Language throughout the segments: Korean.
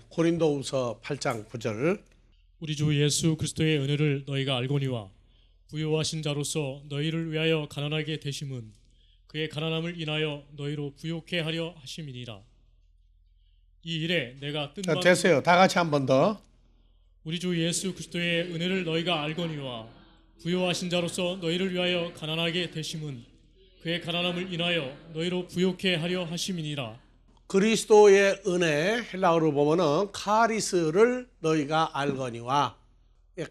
고린도후서 8장 9절. 우리 주 예수 그리스도의 은혜를 너희가 알거니와 부요하신 자로서 너희를 위하여 가난하게 되심은 그의 가난함을 인하여 너희로 부요케 하려 하심이니라. 이 일에 내가 뜻만 됐어요. 다 같이 한 번 더. 우리 주 예수 그리스도의 은혜를 너희가 알거니와 부요하신 자로서 너희를 위하여 가난하게 되심은 그의 가난함을 인하여 너희로 부요케 하려 하심이니라. 그리스도의 은혜, 헬라어로 보면은 카리스를 너희가 알거니와,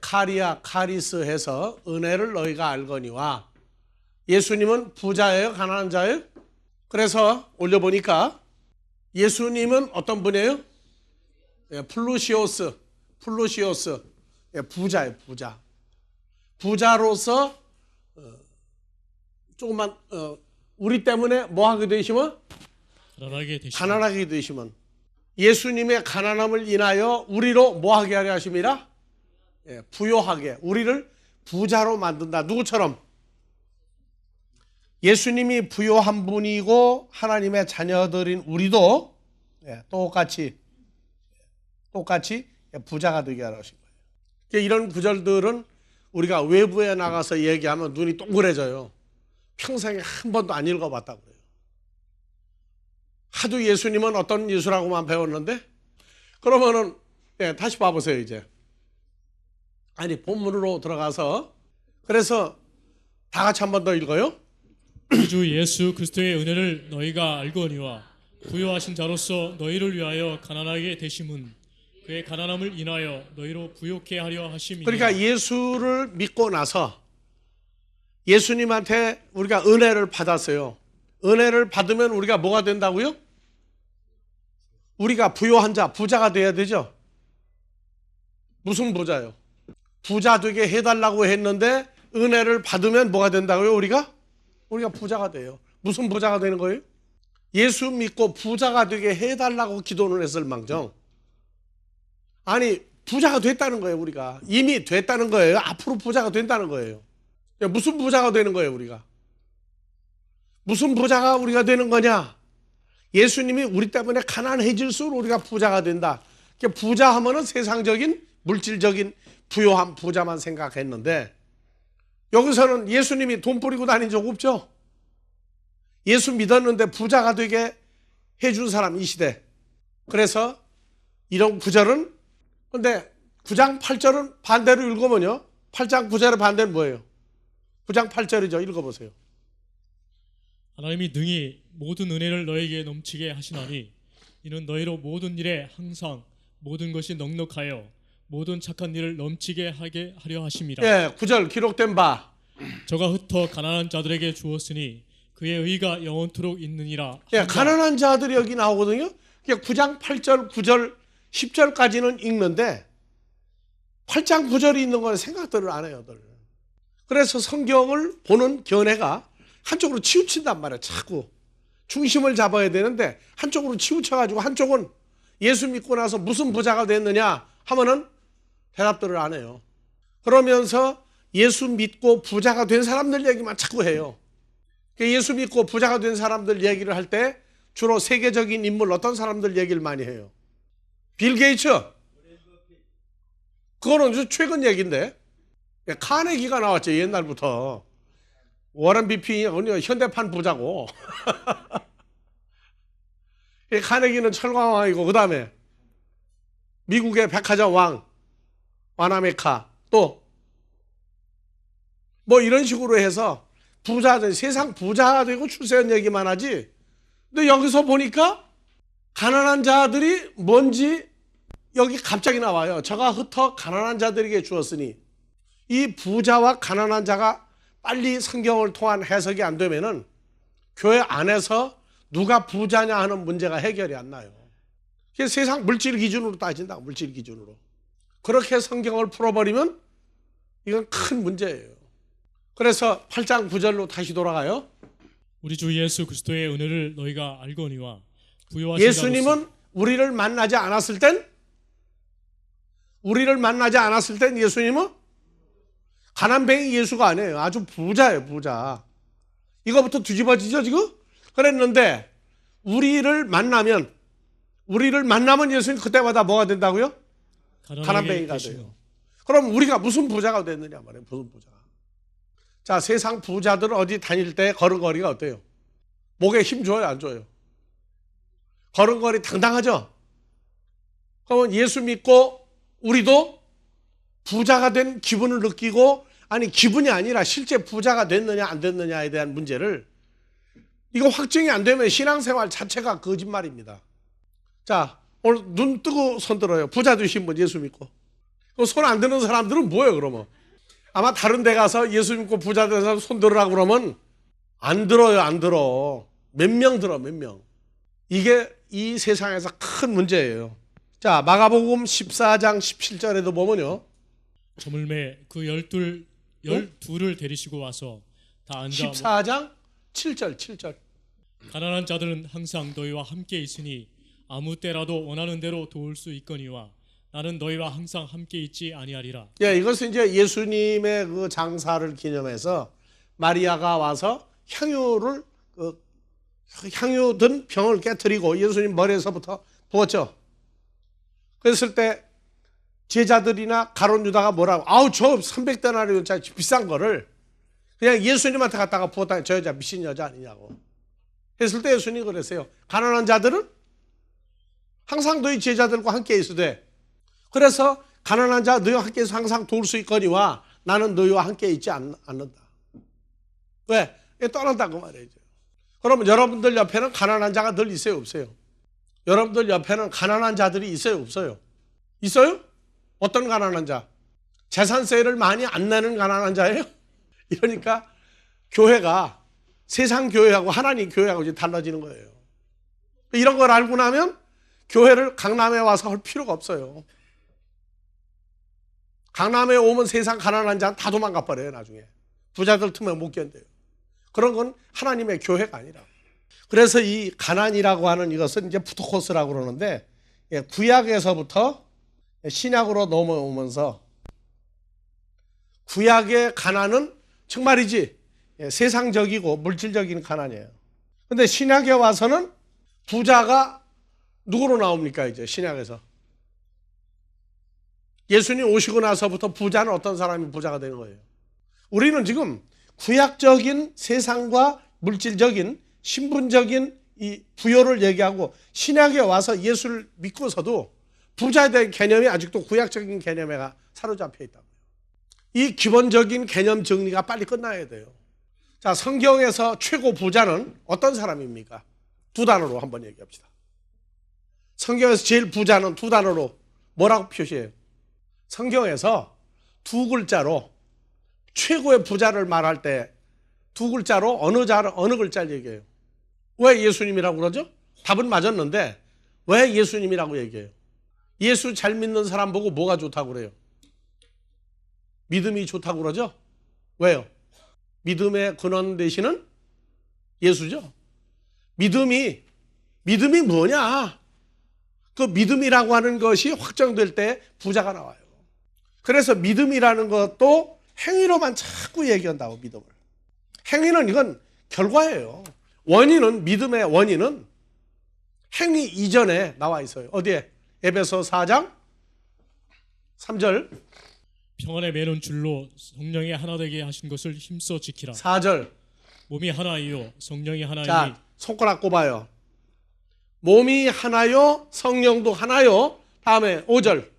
카리아 카리스 해서 은혜를 너희가 알거니와. 예수님은 부자예요, 가난한 자예요? 그래서 올려보니까 예수님은 어떤 분이에요? 플루시오스, 부자예요, 부자. 부자로서 조금만 우리 때문에 뭐 하게 되시면? 가난하게 되시면 예수님의 가난함을 인하여 우리로 뭐 하게 하려 하십니다? 부요하게, 우리를 부자로 만든다. 누구처럼? 예수님이 부요한 분이고 하나님의 자녀들인 우리도 똑같이 부자가 되게 하신 거예요. 이런 구절들은 우리가 외부에 나가서 얘기하면 눈이 동그래져요. 평생에 한 번도 안 읽어봤다고 그래요. 하도 예수님은 어떤 예수라고만 배웠는데, 그러면은 다시 봐보세요. 이제 아니 본문으로 들어가서, 그래서 다 같이 한 번 더 읽어요. 우리 주 예수 그리스도의 은혜를 너희가 알거니와 부요하신 자로서 너희를 위하여 가난하게 되심은 그의 가난함을 인하여 너희로 부요케 하려 하심이니라. 그러니까 예수를 믿고 나서 예수님한테 우리가 은혜를 받았어요. 은혜를 받으면 우리가 뭐가 된다고요? 우리가 부요한 자, 부자가 돼야 되죠. 무슨 부자요? 부자 되게 해달라고 했는데 은혜를 받으면 뭐가 된다고요? 우리가 부자가 돼요. 무슨 부자가 되는 거예요? 예수 믿고 부자가 되게 해달라고 기도를 했을 망정, 아니 부자가 됐다는 거예요. 우리가 이미 됐다는 거예요. 앞으로 부자가 된다는 거예요. 무슨 부자가 되는 거예요? 무슨 부자가 우리가 되는 거냐? 예수님이 우리 때문에 가난해질수록 우리가 부자가 된다. 부자 하면은 세상적인 물질적인 부요한 부자만 생각했는데, 여기서는 예수님이 돈 뿌리고 다닌 적 없죠. 예수 믿었는데 부자가 되게 해준 사람 이 시대. 그래서 이런 구절은, 근데 9장 8절은 반대로 읽으면요, 8장 9절의 반대는 뭐예요? 9장 8절이죠. 읽어보세요. 하나님이 능히 모든 은혜를 너에게 넘치게 하시나니 이는 너희로 모든 일에 항상 모든 것이 넉넉하여 모든 착한 일을 넘치게 하게 하려 하심이라. 9절 기록된 바, 저가 흩어 가난한 자들에게 주었으니 그의 의가 영원토록 있느니라. 가난한 자들이 여기 나오거든요. 9장 8절, 9절, 10절까지는 읽는데 8장 9절이 있는 건 생각들을 안 해요. 그래서 성경을 보는 견해가 한쪽으로 치우친단 말이에요. 자꾸 중심을 잡아야 되는데 한쪽으로 치우쳐가지고 한쪽은 예수 믿고 나서 무슨 부자가 됐느냐 하면은 대답들을 안 해요. 그러면서 예수 믿고 부자가 된 사람들 얘기만 자꾸 해요. 예수 믿고 부자가 된 사람들 얘기를 할 때 주로 세계적인 인물 어떤 사람들 얘기를 많이 해요? 빌 게이츠, 그거는 최근 얘기인데, 카네기가 나왔죠. 옛날부터. 워런 비핏이 현대판 부자고 카네기는 철강왕이고, 그 다음에 미국의 백화점 왕 와나메카, 또 뭐 이런 식으로 해서 부자들, 세상 부자가 되고 출세한 얘기만 하지. 근데 여기서 보니까 가난한 자들이 뭔지 여기 갑자기 나와요. 저가 흩어 가난한 자들에게 주었으니. 이 부자와 가난한 자가 빨리 성경을 통한 해석이 안 되면은 교회 안에서 누가 부자냐 하는 문제가 해결이 안 나요. 세상 물질 기준으로 따진다. 물질 기준으로. 그렇게 성경을 풀어버리면 이건 큰 문제예요. 그래서 8장 9절로 다시 돌아가요. 우리 주 예수 그리스도의 은혜를 너희가 알거니와 부요하신 예수님은 우리를 만나지 않았을 땐 예수님은 가난뱅이 예수가 아니에요. 아주 부자예요, 부자. 이거부터 뒤집어지죠, 지금? 그랬는데 우리를 만나면 우리를 만나면 예수님 그때마다 뭐가 된다고요? 가난하게 가난뱅이가 되시는 돼요. 그럼 우리가 무슨 부자가 됐느냐 말이에요. 무슨 부자가. 자, 세상 부자들은 어디 다닐 때 걸음걸이가 어때요? 목에 힘 줘요, 안 줘요? 걸음걸이 당당하죠? 그러면 예수 믿고 우리도 부자가 된 기분을 느끼고, 아니 기분이 아니라 실제 부자가 됐느냐 안 됐느냐에 대한 문제를, 이거 확증이 안 되면 신앙생활 자체가 거짓말입니다. 자, 오늘 눈 뜨고 손 들어요. 부자 되신 분 예수 믿고. 손 안 드는 사람들은 뭐예요 그러면? 아마 다른 데 가서 예수 믿고 부자 된 사람 손 들으라고 그러면 안 들어요. 안 들어. 몇 명 들어, 몇 명. 이게 이 세상에서 큰 문제예요. 자, 마가복음 14장 17절에도 보면요. 저물매 그 열둘을 데리시고 와서 다 앉아 14장 7절. 가난한 자들은 항상 너희와 함께 있으니 아무 때라도 원하는 대로 도울 수 있거니와 나는 너희와 항상 함께 있지 아니하리라. 예, 이것은 이제 예수님의 그 장사를 기념해서 마리아가 와서 향유 든 병을 깨뜨리고 예수님 머리에서부터 부었죠. 그랬을 때 제자들이나 가룟 유다가 뭐라고, 아우 저 300데나리온짜리 비싼 거를 그냥 예수님한테 갖다가 부었다, 저 여자 미친 여자 아니냐고 했을 때 예수님이 그랬어요. 가난한 자들은 항상 너희 제자들과 함께 있으되, 그래서 가난한 자 너희와 함께 있어 항상 도울 수 있거니와 나는 너희와 함께 있지 않는다. 왜? 떠난다고 말이죠. 그러면 여러분들 옆에는 가난한 자가 늘 있어요, 없어요? 여러분들 옆에는 가난한 자들이 있어요, 없어요? 있어요? 어떤 가난한 자? 재산세를 많이 안 내는 가난한 자예요? 이러니까 교회가 세상 교회하고 하나님 교회하고 이제 달라지는 거예요. 이런 걸 알고 나면 교회를 강남에 와서 할 필요가 없어요. 강남에 오면 세상 가난한 자는 다 도망가 버려요, 나중에. 부자들 틈에 못 견뎌요. 그런 건 하나님의 교회가 아니라. 그래서 이 가난이라고 하는 이것은 이제 푸토코스라고 그러는데, 구약에서부터 신약으로 넘어오면서 구약의 가난은 정말이지 세상적이고 물질적인 가난이에요. 근데 신약에 와서는 부자가 누구로 나옵니까? 이제 신약에서 예수님 오시고 나서부터 부자는 어떤 사람이 부자가 된 거예요? 우리는 지금 구약적인 세상과 물질적인 신분적인 이 부여를 얘기하고, 신약에 와서 예수를 믿고서도 부자에 대한 개념이 아직도 구약적인 개념에 사로잡혀 있다고요. 이 기본적인 개념 정리가 빨리 끝나야 돼요. 자, 성경에서 최고 부자는 어떤 사람입니까? 두 단어로 한번 얘기합시다. 성경에서 제일 부자는 두 단어로 뭐라고 표시해요? 성경에서 두 글자로 최고의 부자를 말할 때 두 글자로 어느 글자를 얘기해요? 왜 예수님이라고 그러죠? 답은 맞았는데 왜 예수님이라고 얘기해요? 예수 잘 믿는 사람 보고 뭐가 좋다고 그래요? 믿음이 좋다고 그러죠? 왜요? 믿음의 근원 되시는 예수죠. 믿음이 뭐냐? 그 믿음이라고 하는 것이 확정될 때 부자가 나와요. 그래서 믿음이라는 것도 행위로만 자꾸 얘기한다고, 믿음을. 행위는 이건 결과예요. 원인은, 믿음의 원인은 행위 이전에 나와 있어요. 어디에? 에베소 4장 3절. 평안에 매는 줄로 성령이 하나 되게 하신 것을 힘써 지키라. 4절. 몸이 하나이요 성령이 하나이니. 자, 손가락 꼽아요. 몸이 하나요 성령도 하나요. 다음에 5절.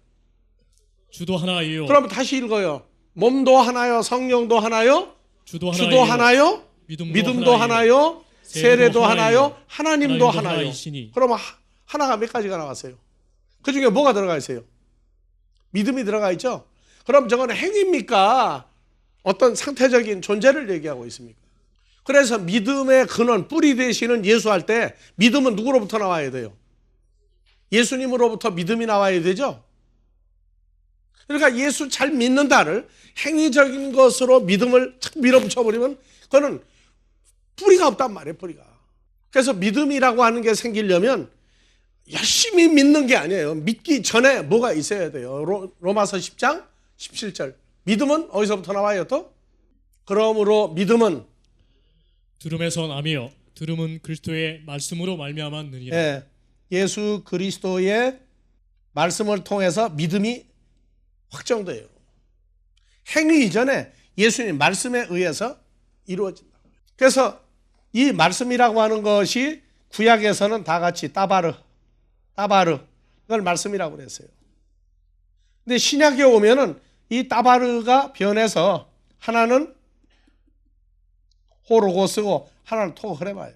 주도 하나이요. 그럼 다시 읽어요. 몸도 하나요 성령도 하나요. 주도 하나요. 믿음도 하나요. 세례도 하나요. 하나님도 하나요. 하나이시니. 그러면 하나가 몇 가지가 나왔어요? 그 중에 뭐가 들어가 있어요? 믿음이 들어가 있죠? 그럼 저건 행위입니까? 어떤 상태적인 존재를 얘기하고 있습니까? 그래서 믿음의 근원, 뿌리 되시는 예수 할 때 믿음은 누구로부터 나와야 돼요? 예수님으로부터 믿음이 나와야 되죠? 그러니까 예수 잘 믿는다를 행위적인 것으로 믿음을 착 밀어붙여버리면 그거는 뿌리가 없단 말이에요, 뿌리가. 그래서 믿음이라고 하는 게 생기려면 열심히 믿는 게 아니에요. 믿기 전에 뭐가 있어야 돼요. 로마서 10장 17절. 믿음은 어디서부터 나와요 또? 그러므로 믿음은 들음에서 나며 들음은 그리스도의 말씀으로 말미암았느니라. 예, 예수 그리스도의 말씀을 통해서 믿음이 확정돼요. 행위 이전에 예수님 말씀에 의해서 이루어진다. 그래서 이 말씀이라고 하는 것이 구약에서는 다 같이 따바르 이걸 말씀이라고 그랬어요. 근데 신약에 오면은 이 따바르가 변해서 하나는 호로고스고 하나는 토흐레마예요.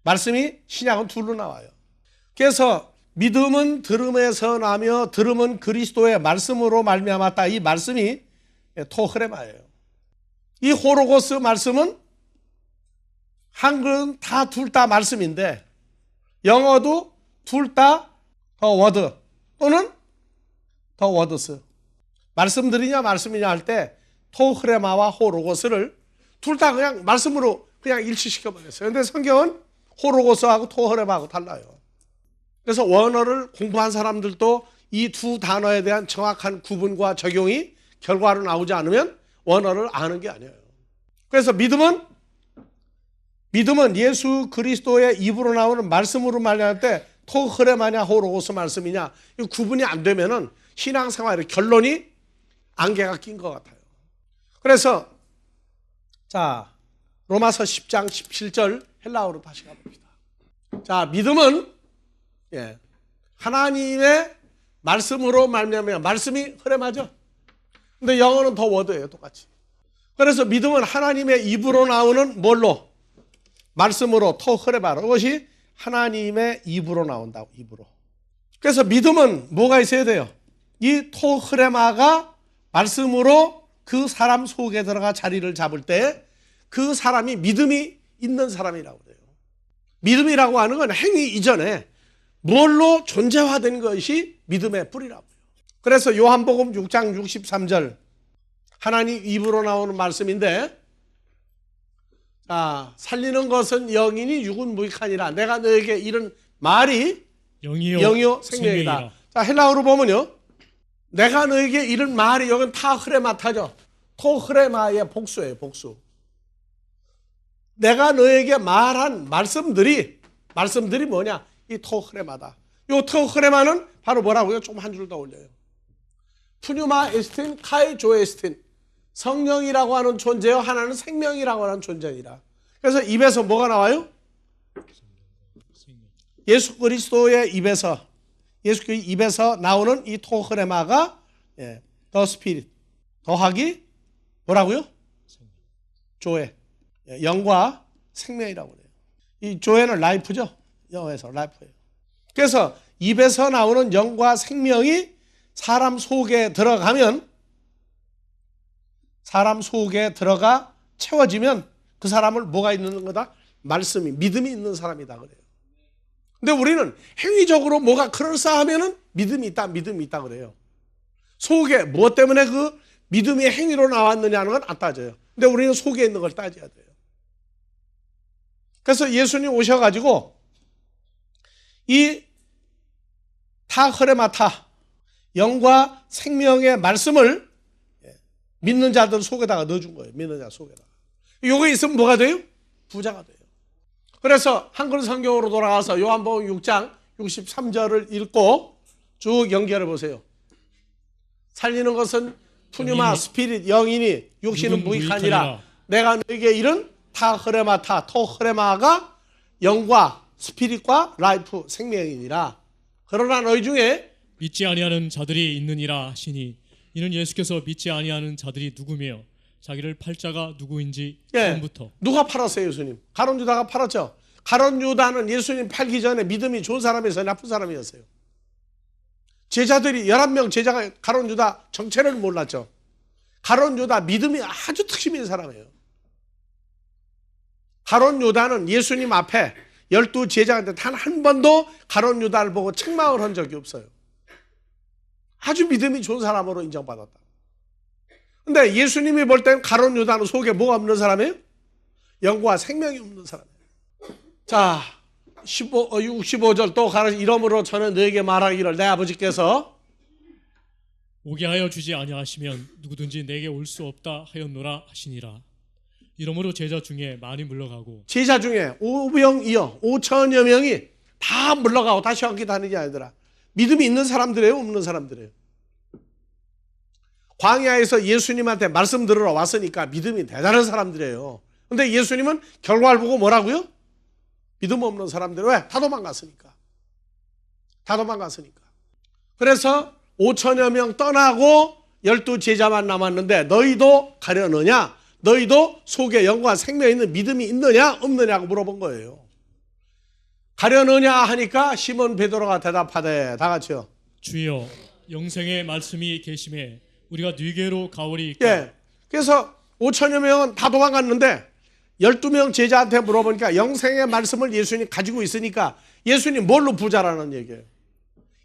말씀이 신약은 둘로 나와요. 그래서 믿음은 들음에서 나며 들음은 그리스도의 말씀으로 말미암았다. 이 말씀이 토흐레마예요. 이 호로고스 말씀은 한글은 다 둘 다 말씀인데 영어도 둘 다 더 워드 또는 더 워드스. 말씀들이냐 말씀이냐 할 때 토흐레마와 호로고스를 둘 다 그냥 말씀으로 그냥 일치시켜 버렸어요. 그런데 성경은 호로고스하고 토흐레마하고 달라요. 그래서 원어를 공부한 사람들도 이 두 단어에 대한 정확한 구분과 적용이 결과로 나오지 않으면 원어를 아는 게 아니에요. 그래서 믿음은 예수 그리스도의 입으로 나오는 말씀으로 말할 때 토흐레마냐 호로고스 말씀이냐 이 구분이 안 되면은 신앙생활의 결론이 안개가 낀 것 같아요. 그래서 자 로마서 10장 17절 헬라어로 다시 가봅니다. 자 믿음은 하나님의 말씀으로 말미암아 말씀이 흐레마죠. 근데 영어는 더 워드예요, 똑같이. 그래서 믿음은 하나님의 입으로 나오는 뭘로? 말씀으로 토흐레마로. 그것이 하나님의 입으로 나온다고, 입으로. 그래서 믿음은 뭐가 있어야 돼요? 이 토흐레마가 말씀으로 그 사람 속에 들어가 자리를 잡을 때 그 사람이 믿음이 있는 사람이라고 그래요. 믿음이라고 하는 건 행위 이전에 뭘로 존재화된 것이 믿음의 뿌리라고 해요. 그래서 요한복음 6장 63절 하나님 입으로 나오는 말씀인데 자, 살리는 것은 영이니 육은 무익하니라. 내가 너에게 이른 말이 영이요 생명이다. 자, 헬라어로 보면요. 내가 너에게 이른 말이 여기는 타흐레마타죠. 토흐레마의 복수예요, 복수. 내가 너에게 말한 말씀들이 뭐냐? 이 토흐레마다. 이 토흐레마는 바로 뭐라고요? 좀 한 줄 더 올려요. 푸뉴마 에스틴 카이 조에스틴. 성령이라고 하는 존재요. 하나는 생명이라고 하는 존재이라. 그래서 입에서 뭐가 나와요? 예수 그리스도의 입에서 나오는 이 토흐레마가 더 스피릿 더하기 뭐라고요? 조에 영과 생명이라고 그래요. 이 조에는 라이프죠. 영어에서 라이프예요. 그래서 입에서 나오는 영과 생명이 사람 속에 들어가면 사람 속에 들어가 채워지면 그 사람을 뭐가 있는 거다? 말씀이 믿음이 있는 사람이다 그래요. 근데 우리는 행위적으로 뭐가 그럴싸하면은 믿음이 있다 그래요. 속에 무엇 때문에 그 믿음이 행위로 나왔느냐는 건 안 따져요. 근데 우리는 속에 있는 걸 따져야 돼요. 그래서 예수님 오셔가지고 이 타흐레마타 영과 생명의 말씀을 믿는 자들 속에다가 넣어준 거예요. 믿는 자 속에다가. 요거 있으면 뭐가 돼요? 부자가 돼요. 그래서 한글 성경으로 돌아가서 요한복음 6장 63절을 읽고 쭉 연결해 보세요. 살리는 것은 푸뉴마 스피릿 영이니 육신은 무익하니라. 내가 너에게 이른 타흐레마타 토흐레마가 영과 스피릿과 라이프 생명이니라. 그러나 너희 중에 믿지 아니하는 자들이 있느니라 하시니 이는 예수께서 믿지 아니하는 자들이 누구며 자기를 팔 자가 누구인지 처음부터 누가 팔았어요? 예수님. 가룟 유다가 팔았죠. 가룟 유다는 예수님 팔기 전에 믿음이 좋은 사람이었어요? 나쁜 사람이었어요? 제자들이 11명 제자가 가룟 유다 정체를 몰랐죠. 가룟 유다 믿음이 아주 특심인 사람이에요. 가룟 유다는 예수님 앞에 12 제자한테 단 한 번도 가룟 유다를 보고 책망을 한 적이 없어요. 아주 믿음이 좋은 사람으로 인정받았다. 근데 예수님이 볼 때는 가룟 유다는 속에 뭐가 없는 사람이에요? 영과 생명이 없는 사람이에요. 자, 65절 또 가르쳐 이러므로 저는 너에게 말하기를 내 아버지께서 오게 하여 주지 아니하시면 누구든지 내게 올 수 없다 하였노라 하시니라. 이러므로 제자 중에 많이 물러가고 제자 중에 500이요 5천여 명이 다 물러가고 다시 왕기 다는 게 아니더라. 믿음이 있는 사람들이에요, 없는 사람들이에요. 광야에서 예수님한테 말씀 들으러 왔으니까 믿음이 대단한 사람들이에요. 근데 예수님은 결과를 보고 뭐라고요? 믿음 없는 사람들. 왜? 다 도망갔으니까. 다 도망갔으니까. 그래서 5천여 명 떠나고 12 제자만 남았는데 너희도 가려느냐? 너희도 속에 영과 생명 있는 믿음이 있느냐 없느냐고 물어본 거예요. 가려느냐 하니까 시몬 베드로가 대답하되, 다 같이요. 주여, 영생의 말씀이 계심에 우리가 네게로 가오리이까. 예. 그래서 5천여 명은 다 도망갔는데 12명 제자한테 물어보니까 영생의 말씀을 예수님이 가지고 있으니까 예수님 뭘로 부자라는 얘기예요?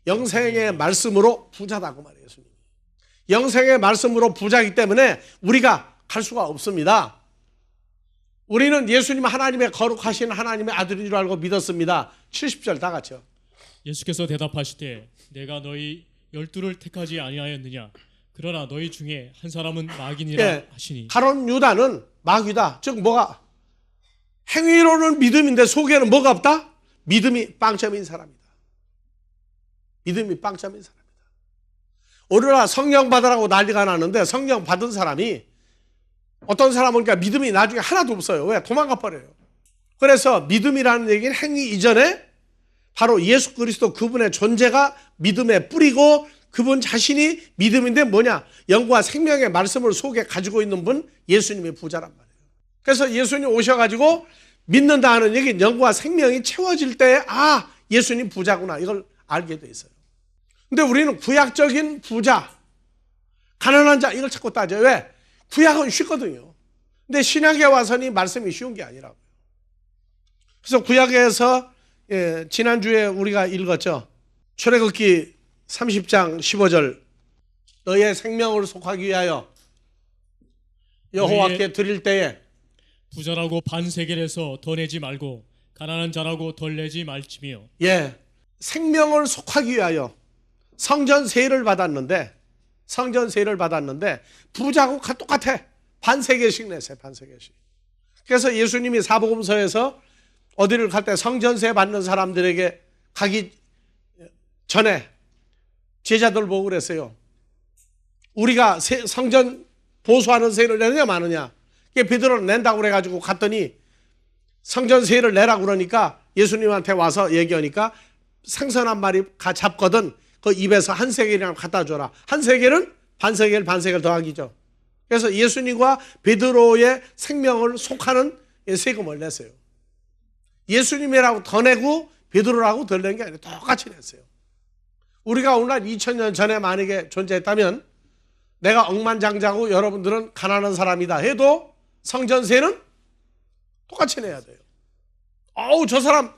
영생의 말씀으로 부자다고 말해요. 예수님. 영생의 말씀으로 부자이기 때문에 우리가 갈 수가 없습니다. 우리는 예수님 하나님의 거룩하신 하나님의 아들인 줄 알고 믿었습니다. 70절 다 같이요. 예수께서 대답하시되 내가 너희 12를 택하지 아니하였느냐? 그러나 너희 중에 한 사람은 마귀니라 예. 하시니. 가룟 유다는 마귀다. 즉 뭐가? 행위로는 믿음인데 속에는 뭐가 없다? 믿음이 빵점인 사람이다. 믿음이 빵점인 사람이다. 오늘날 성령 받으라고 난리가 나는데 성령 받은 사람이 어떤 사람은 그러니까 믿음이 나중에 하나도 없어요. 왜? 도망가 버려요. 그래서 믿음이라는 얘기는 행위 이전에 바로 예수 그리스도 그분의 존재가 믿음의 뿌리고 그분 자신이 믿음인데 뭐냐? 영과 생명의 말씀을 속에 가지고 있는 분 예수님의 부자란 말이에요. 그래서 예수님 오셔가지고 믿는다 하는 얘기는 영과 생명이 채워질 때 아, 예수님 부자구나 이걸 알게 돼 있어요. 근데 우리는 구약적인 부자, 가난한 자 이걸 자꾸 따져요. 왜? 구약은 쉽거든요. 근데 신약에 와서는 이 말씀이 쉬운 게 아니라고요. 그래서 구약에서 지난주에 우리가 읽었죠. 출애굽기 30장 15절 너의 생명을 속하기 위하여 여호와께 드릴 때에 부자라고 반세겔에서 더 내지 말고 가난한 자라고 덜 내지 말지며. 예, 생명을 속하기 위하여 성전세를 받았는데 부자하고 똑같아. 반세겔씩 내세요. 반세겔씩. 그래서 예수님이 사복음서에서 어디를 갈 때 성전세 받는 사람들에게 가기 전에 제자들 보고 그랬어요. 우리가 성전 보수하는 세를 내느냐 마느냐. 베드로는 낸다고 그래가지고 갔더니 성전세를 내라고 그러니까 예수님한테 와서 얘기하니까 생선 한 마리 잡거든 그 입에서 한 세겔이랑 갖다 줘라. 한 세겔은 반세겔 더하기죠. 그래서 예수님과 베드로의 생명을 속하는 세금을 냈어요. 예수님이라고 더 내고 베드로라고 덜 낸 게 아니라 똑같이 냈어요. 우리가 오늘날 2000년 전에 만약에 존재했다면 내가 억만장자고 여러분들은 가난한 사람이다 해도 성전세는 똑같이 내야 돼요. 저 사람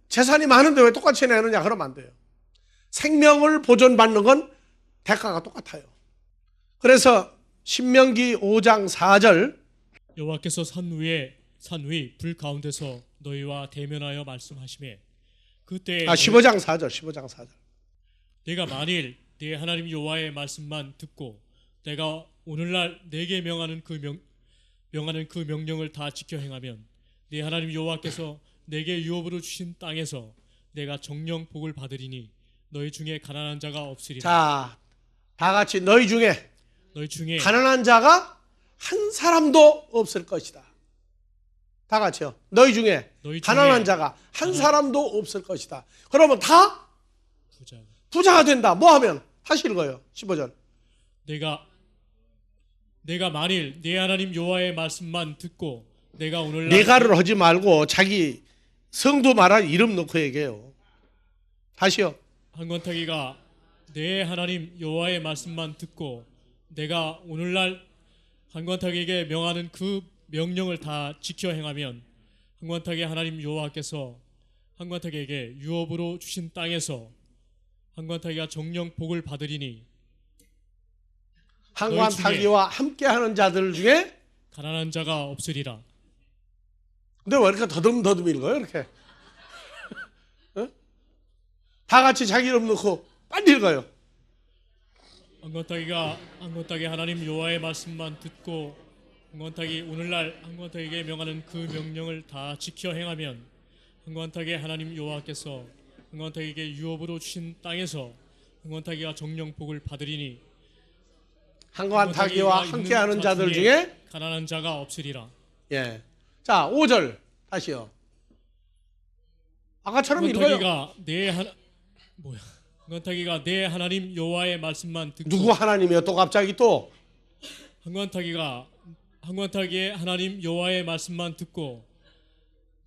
재산이 많은데 왜 똑같이 내느냐 그러면 안 돼요. 생명을 보존받는 건 대가가 똑같아요. 그래서 신명기 5장 4절 여호와께서 산 위 불 가운데서 너희와 대면하여 말씀하시매 그때 15장 4절 내가 만일 네 하나님 여호와의 말씀만 듣고 내가 오늘날 내게 명하는 그 명령을 다 지켜 행하면 네 하나님 여호와께서 내게 유업으로 주신 땅에서 내가 정령 복을 받으리니 너희 중에 가난한 자가 없으리라. 자, 다 같이 너희 중에 가난한 자가 한 사람도 없을 것이다. 다 같이요. 너희 중에 가난한 자가 한 사람도 없을 것이다. 그러면 다 부자가 된다. 뭐 하면? 다시 읽어요. 15절. 내가 만일 네 하나님 여호와의 말씀만 듣고 내가 오늘날 내가를 하지 말고 자기 성도 말할 이름 넣고 얘기해요. 다시요. 한권타기가 내 하나님 여호와의 말씀만 듣고 내가 오늘날 한권타기에게 명하는 그 명령을 다 지켜 행하면 한권타기 하나님 여호와께서 한권타기에게 유업으로 주신 땅에서 한권타기가 정령 복을 받으리니 한권타기와 함께하는 자들 중에 가난한 자가 없으리라. 근데 왜 이렇게 더듬 읽어요 이렇게? 어? 다 같이 자기 이름 넣고 빨리 읽어요. 한권타기 하나님 여호와의 말씀만 듣고 한권타기 오늘날 한권타기에게 명하는 그 명령을 다 지켜 행하면 흥건타게 하나님 여호와께서 흥건타게에게 유업으로 주신 땅에서 흥건타게가 정령 복을 받으리니 흥건타기와 함께하는 자들 중에 가난한 자가 없으리라. 예. 자, 5절 다시요. 아까처럼 읽어요. 흥건타기가 내 하나님 여호와의 말씀만 듣고 누구 하나님이요? 또 갑자기 또 흥건타기의 하나님 여호와의 말씀만 듣고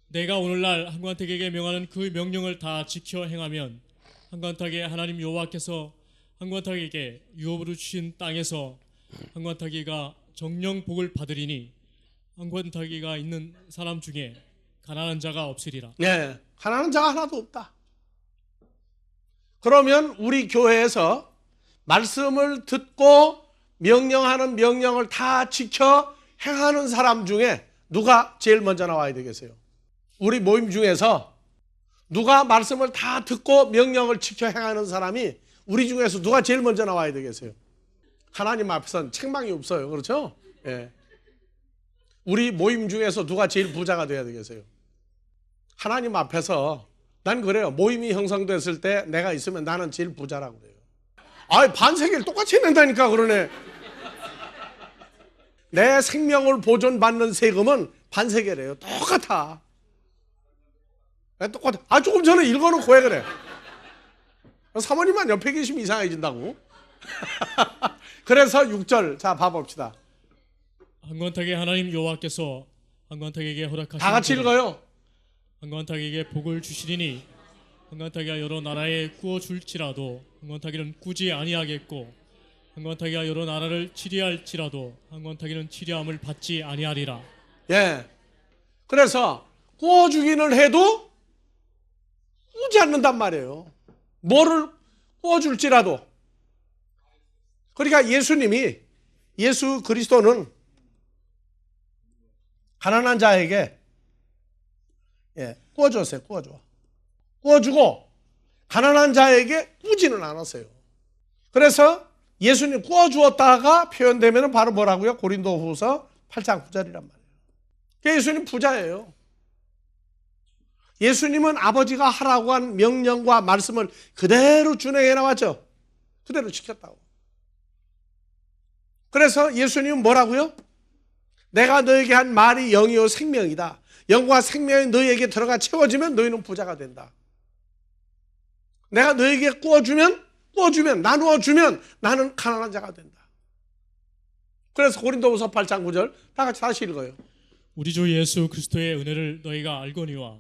내가 오늘날 흥건타기에게 명하는 그 명령을 다 지켜 행하면 흥건타기의 하나님 여호와께서 흥건타기에게 유업으로 주신 땅에서 흥건타기가 정령 복을 받으리니 흥건타기가 있는 사람 중에 가난한 자가 없으리라. 네, 가난한 자가 하나도 없다. 그러면 우리 교회에서 말씀을 듣고 명령하는 명령을 다 지켜 행하는 사람 중에 누가 제일 먼저 나와야 되겠어요? 우리 모임 중에서 누가 말씀을 다 듣고 명령을 지켜 행하는 사람이 우리 중에서 누가 제일 먼저 나와야 되겠어요? 하나님 앞에서는 책망이 없어요. 그렇죠? 예. 우리 모임 중에서 누가 제일 부자가 돼야 되겠어요? 하나님 앞에서 난 그래요. 모임이 형성됐을 때 내가 있으면 나는 제일 부자라고 그래요. 아, 반세계를 똑같이 낸다니까 그러네. 내 생명을 보존받는 세금은 반세계래요. 똑같아. 똑같아. 아, 조금 전에 읽어놓고 왜 그래? 사모님만 옆에 계시면 이상해진다고. 그래서 6절 자 봐봅시다. 흥건타게 하나님 여호와께서 흥건타게에게 허락하신 다 같이 읽어요. 흥건타게에게 복을 주시리니 흥건타게가 여러 나라에 구워줄지라도 흥건타게는 꾸지 아니하겠고 흥건타게가 여러 나라를 치리할지라도 흥건타게는 치리함을 받지 아니하리라. 예. 그래서 구워주기는 해도 꾸지 않는단 말이에요. 뭐를 구워줄지라도. 그러니까 예수 그리스도는 가난한 자에게 구워줬어요. 구워주고 가난한 자에게 꾸지는 않았어요. 그래서 예수님 구워주었다가 표현되면 바로 뭐라고요? 고린도후서 8장 9절이란 말이에요. 예수님 부자예요. 예수님은 아버지가 하라고 한 명령과 말씀을 그대로 준행해 나왔죠. 그대로 지켰다고. 그래서 예수님은 뭐라고요? 내가 너에게 한 말이 영이요 생명이다. 영과 생명이 너희에게 들어가 채워지면 너희는 부자가 된다. 내가 너에게 구워주면 나누어주면 나는 가난한 자가 된다. 그래서 고린도후서 8장 9절 다 같이 다시 읽어요. 우리 주 예수 그리스도의 은혜를 너희가 알거니와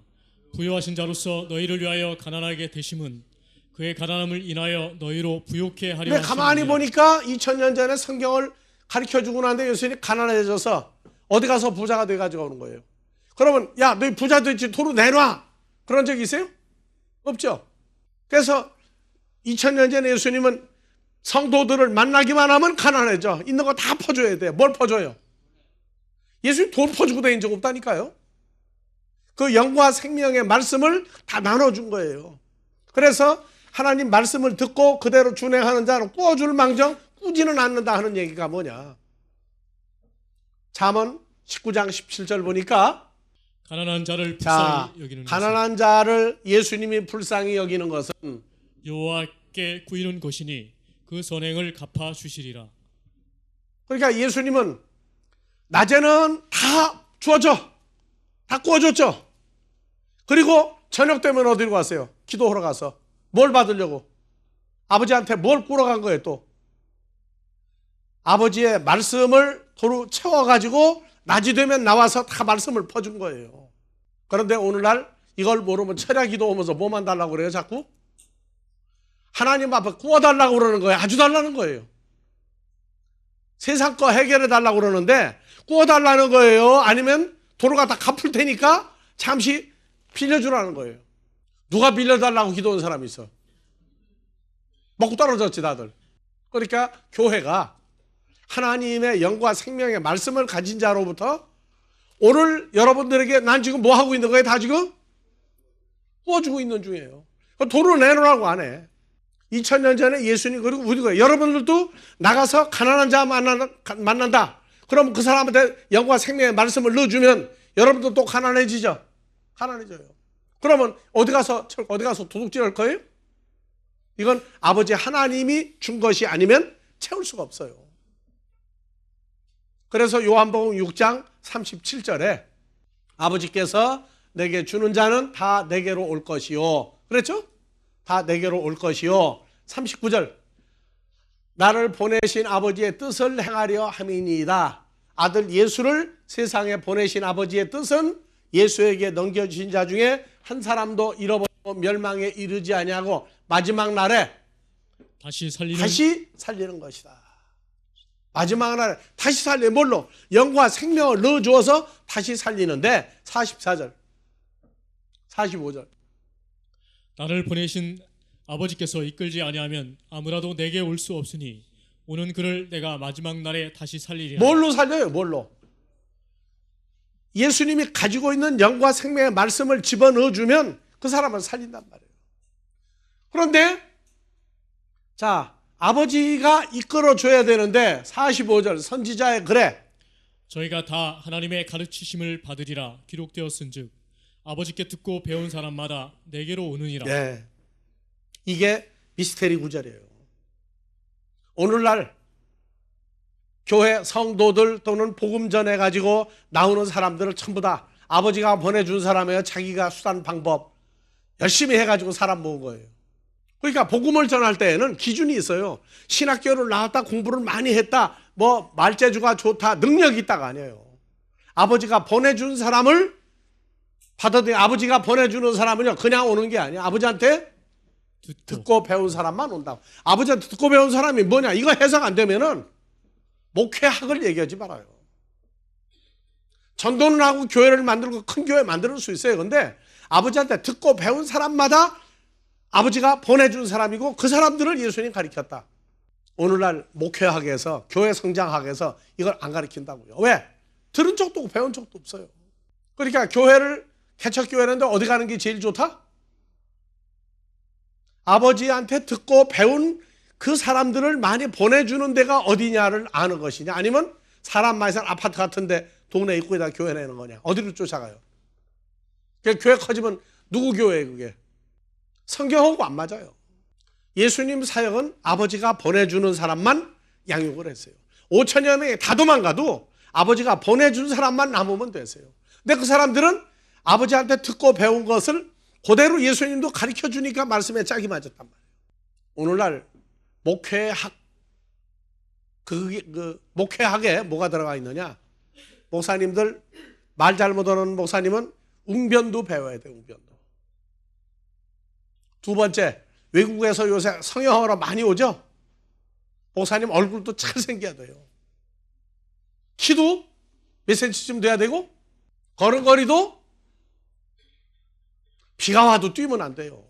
부요하신 자로서 너희를 위하여 가난하게 되심은 그의 가난함을 인하여 너희로 부요케 하려 하심이니라. 가만히 보니까 2000년 전에 성경을 가르쳐주고 나는데 예수님이 가난해져서 어디 가서 부자가 돼가지고 오는 거예요. 그러면 야 너희 부자 됐지 도로 내놔 그런 적 있어요? 없죠. 그래서 2000년 전에 예수님은 성도들을 만나기만 하면 가난해져. 있는 거 다 퍼줘야 돼. 뭘 퍼줘요? 예수님 돈 퍼주고 다닌 적 없다니까요. 그 영과 생명의 말씀을 다 나눠준 거예요. 그래서 하나님 말씀을 듣고 그대로 준행하는 자는 구워줄 망정 꾸지는 않는다 하는 얘기가 뭐냐? 잠언 19장 17절 보니까 가난한 자를 불쌍히 여기는 가난한 자를 예수님이 불쌍히 여기는 것은 여호와께 구이는 것이니 그 선행을 갚아 주시리라. 그러니까 예수님은 낮에는 다 주어져. 다 구워줬죠. 그리고 저녁 되면 어디로 갔어요? 기도하러 가서. 뭘 받으려고? 아버지한테 뭘 꾸러 간 거예요 또? 아버지의 말씀을 도로 채워가지고 낮이 되면 나와서 다 말씀을 퍼준 거예요. 그런데 오늘날 이걸 모르면 철야 기도하면서 뭐만 달라고 그래요 자꾸? 하나님 앞에 구워달라고 그러는 거예요. 아주 달라는 거예요. 세상 거 해결해 달라고 그러는데 구워달라는 거예요? 아니면 도로가 다 갚을 테니까 잠시 빌려주라는 거예요. 누가 빌려달라고 기도한 사람이 있어? 먹고 떨어졌지 다들. 그러니까 교회가 하나님의 영과 생명의 말씀을 가진 자로부터 오늘 여러분들에게 난 지금 뭐 하고 있는 거예요? 다 지금 구워주고 있는 중이에요. 돈을 내놓으라고 안 해. 2000년 전에 예수님 그리고 우리가 여러분들도 나가서 가난한 자 만난다. 그럼 그 사람한테 영과 생명의 말씀을 넣어주면 여러분도 또 가난해지죠. 가난해져요. 그러면 어디 가서 도둑질 할 거예요? 이건 아버지 하나님이 준 것이 아니면 채울 수가 없어요. 그래서 요한복음 6장 37절에 아버지께서 내게 주는 자는 다 내게로 올 것이요. 그랬죠? 다 내게로 올 것이요. 39절 나를 보내신 아버지의 뜻을 행하려 함이니이다. 아들 예수를 세상에 보내신 아버지의 뜻은 예수에게 넘겨주신 자 중에 한 사람도 잃어버리고 멸망에 이르지 아니하고 마지막 날에 다시 살리는 것이다. 마지막 날에 다시 살리는 뭘로? 영과 생명을 넣어주어서 다시 살리는데 44절 45절 나를 보내신 아버지께서 이끌지 아니하면 아무라도 내게 올 수 없으니 오는 그를 내가 마지막 날에 다시 살리리라. 뭘로 살려요? 뭘로? 예수님이 가지고 있는 영과 생명의 말씀을 집어넣어주면 그 사람을 살린단 말이에요. 그런데 자, 아버지가 이끌어줘야 되는데 45절 선지자의 글에 저희가 다 하나님의 가르치심을 받으리라 기록되었은즉 아버지께 듣고 배운 사람마다 내게로 오느니라. 네. 이게 미스테리 구절이에요. 오늘날 교회 성도들 또는 복음 전해가지고 나오는 사람들을 전부 다 아버지가 보내준 사람이에요. 자기가 수단 방법 열심히 해가지고 사람 모은 거예요. 그러니까 복음을 전할 때에는 기준이 있어요. 신학교를 나왔다, 공부를 많이 했다, 뭐 말재주가 좋다, 능력이 있다가 아니에요. 아버지가 보내준 사람을 받아들이, 아버지가 보내주는 사람은요 그냥 오는 게 아니에요. 아버지한테 듣고 배운 사람만 온다고. 아버지한테 듣고 배운 사람이 뭐냐, 이거 해석 안 되면은 목회학을 얘기하지 말아요. 전도는 하고 교회를 만들고 큰 교회 만들 수 있어요. 근데 아버지한테 듣고 배운 사람마다 아버지가 보내준 사람이고 그 사람들을 예수님이 가르쳤다. 오늘날 목회학에서, 교회 성장학에서 이걸 안 가르친다고요. 왜? 들은 적도 없고 배운 적도 없어요. 그러니까 교회를 개척교회는데 어디 가는 게 제일 좋다? 아버지한테 듣고 배운 그 사람들을 많이 보내주는 데가 어디냐를 아는 것이냐, 아니면 사람 많이 사는 아파트 같은데 동네 입구에다 교회 내는 거냐, 어디로 쫓아가요? 교회 커지면 누구 교회예요 그게? 성경하고 안 맞아요. 예수님 사역은 아버지가 보내주는 사람만 양육을 했어요. 5천여 명이 다 도망가도 아버지가 보내준 사람만 남으면 됐어요. 근데 그 사람들은 아버지한테 듣고 배운 것을 그대로 예수님도 가르쳐주니까 말씀에 짝이 맞았단 말이에요. 오늘날 목회학, 목회학에 뭐가 들어가 있느냐? 목사님들, 말 잘못하는 목사님은 웅변도 배워야 돼요. 웅변도. 두 번째, 외국에서 요새 성형하러 많이 오죠? 목사님 얼굴도 잘생겨야 돼요. 키도 몇 센치쯤 돼야 되고, 걸음걸이도 비가 와도 뛰면 안 돼요.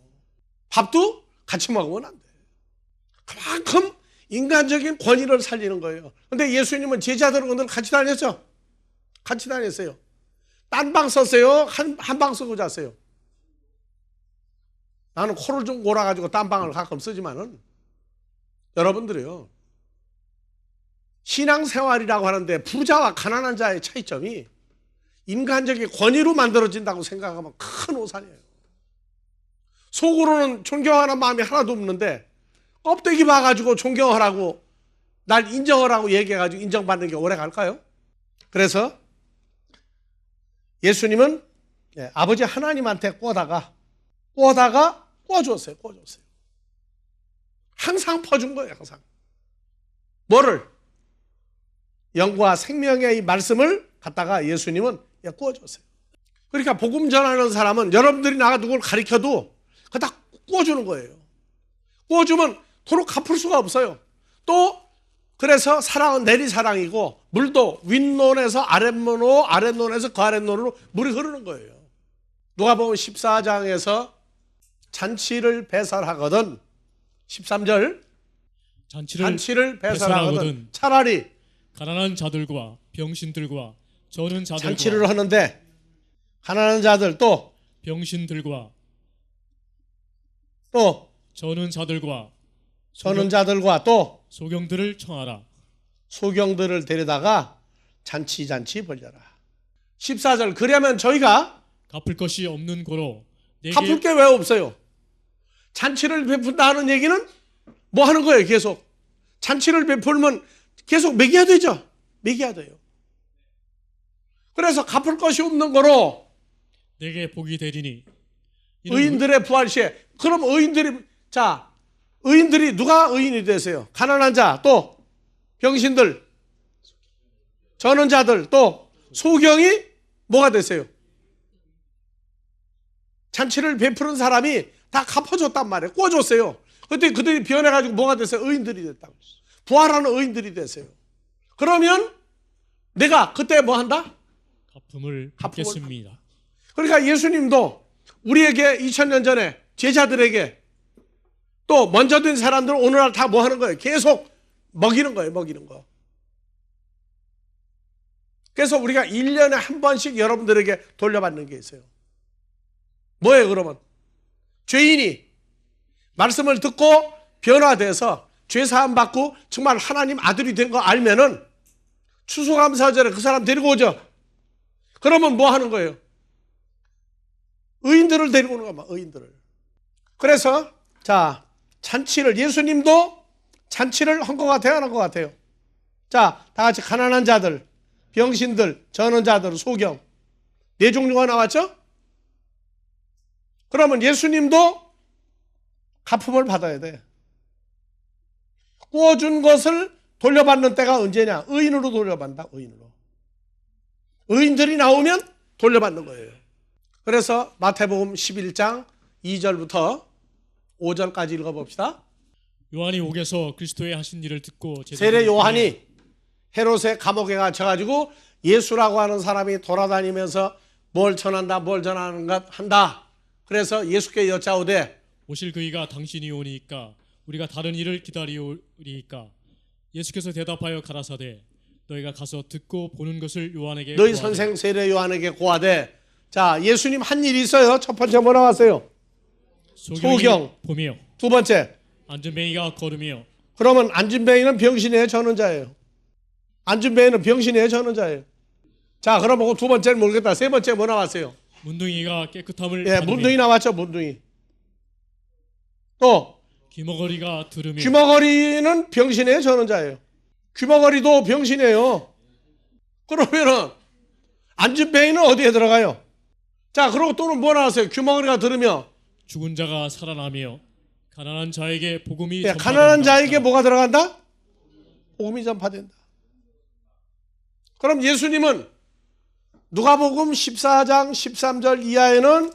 밥도 같이 먹으면 안 돼요. 그만큼 인간적인 권위를 살리는 거예요. 근데 예수님은 제자들과 같이 다녔죠? 같이 다녔어요. 딴 방 썼어요? 한 방 쓰고 잤어요? 나는 코를 좀 골아가지고 딴 방을 가끔 쓰지만은 여러분들이요, 신앙생활이라고 하는데 부자와 가난한 자의 차이점이 인간적인 권위로 만들어진다고 생각하면 큰 오산이에요. 속으로는 존경하는 마음이 하나도 없는데 껍데기 봐가지고 존경하라고, 날 인정하라고 얘기해가지고 인정받는 게 오래 갈까요? 그래서 예수님은 아버지 하나님한테 꼬다가 꼬아줬어요. 항상 퍼준 거예요. 항상. 뭐를? 영과 생명의 이 말씀을 갖다가 예수님은 꼬아줬어요. 그러니까 복음 전하는 사람은 여러분들이 나가 누굴 가르쳐도 그거 다 꼬아주는 거예요. 꼬아주면 도로 갚을 수가 없어요. 또 그래서 사랑은 내리사랑이고, 물도 윗논에서 아랫논으로, 아랫논에서 그 아랫논으로 물이 흐르는 거예요. 누가복음 14장에서 잔치를 배설하거든, 13절 잔치를 배설하거든 차라리 가난한 자들과 병신들과 저는 자들과 잔치를 하는데 가난한 자들, 또 병신들과 또 저는 자들과 또 소경들을 청하라. 소경들을 데려다가 잔치 벌려라. 14절 그러면 저희가 갚을 것이 없는 고로 갚을 게 왜 없어요? 잔치를 베푼다는 얘기는 뭐 하는 거예요? 계속 잔치를 베풀면 계속 먹여야 되죠. 먹여야 돼요. 그래서 갚을 것이 없는 거로 내게 복이 되리니 의인들의 부활 시에. 그럼 의인들이 누가 의인이 되세요? 가난한 자, 또 병신들, 전원자들, 또 소경이 뭐가 되세요? 잔치를 베푸는 사람이 다 갚아줬단 말이에요. 구워줬어요. 그때 그들이 변해가지고 뭐가 됐어요? 의인들이 됐다고. 부활하는 의인들이 됐어요. 그러면 내가 그때 뭐 한다? 갚음을 받겠습니다. 그러니까 예수님도 우리에게 2000년 전에 제자들에게 또 먼저 된 사람들은 오늘날 다 뭐 하는 거예요? 계속 먹이는 거예요. 먹이는 거. 그래서 우리가 1년에 한 번씩 여러분들에게 돌려받는 게 있어요. 뭐예요 그러면? 죄인이 말씀을 듣고 변화돼서 죄사함 받고 정말 하나님 아들이 된 거 알면은 추수감사절에 그 사람 데리고 오죠. 그러면 뭐 하는 거예요? 의인들을 데리고 오는 거야. 의인들을. 그래서 자, 잔치를, 예수님도 잔치를 한 것 같아요, 안 한 것 같아요? 자, 다 같이 가난한 자들, 병신들, 전원자들, 소경, 네 종류가 나왔죠? 그러면 예수님도 갚음을 받아야 돼. 구워준 것을 돌려받는 때가 언제냐? 의인으로 돌려받는다. 의인으로. 의인들이 나오면 돌려받는 거예요. 그래서 마태복음 11장 2절부터 5절까지 읽어봅시다. 요한이 옥에서 그리스도의 하신 일을 듣고 세례 요한이 헤롯의 감옥에 갇혀가지고 예수라고 하는 사람이 돌아다니면서 뭘 전한다, 뭘 전하는 것 한다. 그래서 예수께 여짜오되 오실 그이가 당신이 오니까 우리가 다른 일을 기다리오리이까. 예수께서 대답하여 가라사대 너희가 가서 듣고 보는 것을 요한에게 너희 고하되. 선생 세례 요한에게 고하되. 자, 예수님 한 일이 있어요. 첫 번째 뭐 나왔어요? 소경. 봄이요. 두 번째 앉은뱅이가 걸으며. 그러면 앉은뱅이는 병신이에요, 전원자예요? 앉은뱅이는 병신이에요, 전원자예요? 자, 그러면 두 번째는 모르겠다. 세 번째 뭐 나왔어요? 문둥이가 깨끗함을 예, 받으며. 문둥이 나왔죠, 문둥이. 또 귀머거리가 들으며. 귀머거리는 병신이에요, 전원자예요? 귀머거리도 병신이에요. 그러면은 앉은뱅이는 어디에 들어가요? 자, 그리고 또는 뭐 나왔어요? 귀머거리가 들으며. 죽은 자가 살아나며 가난한 자에게 복음이 예, 전파된다. 가난한 자에게 뭐가 들어간다? 복음이 전파된다. 그럼 예수님은 누가복음 14장 13절 이하에는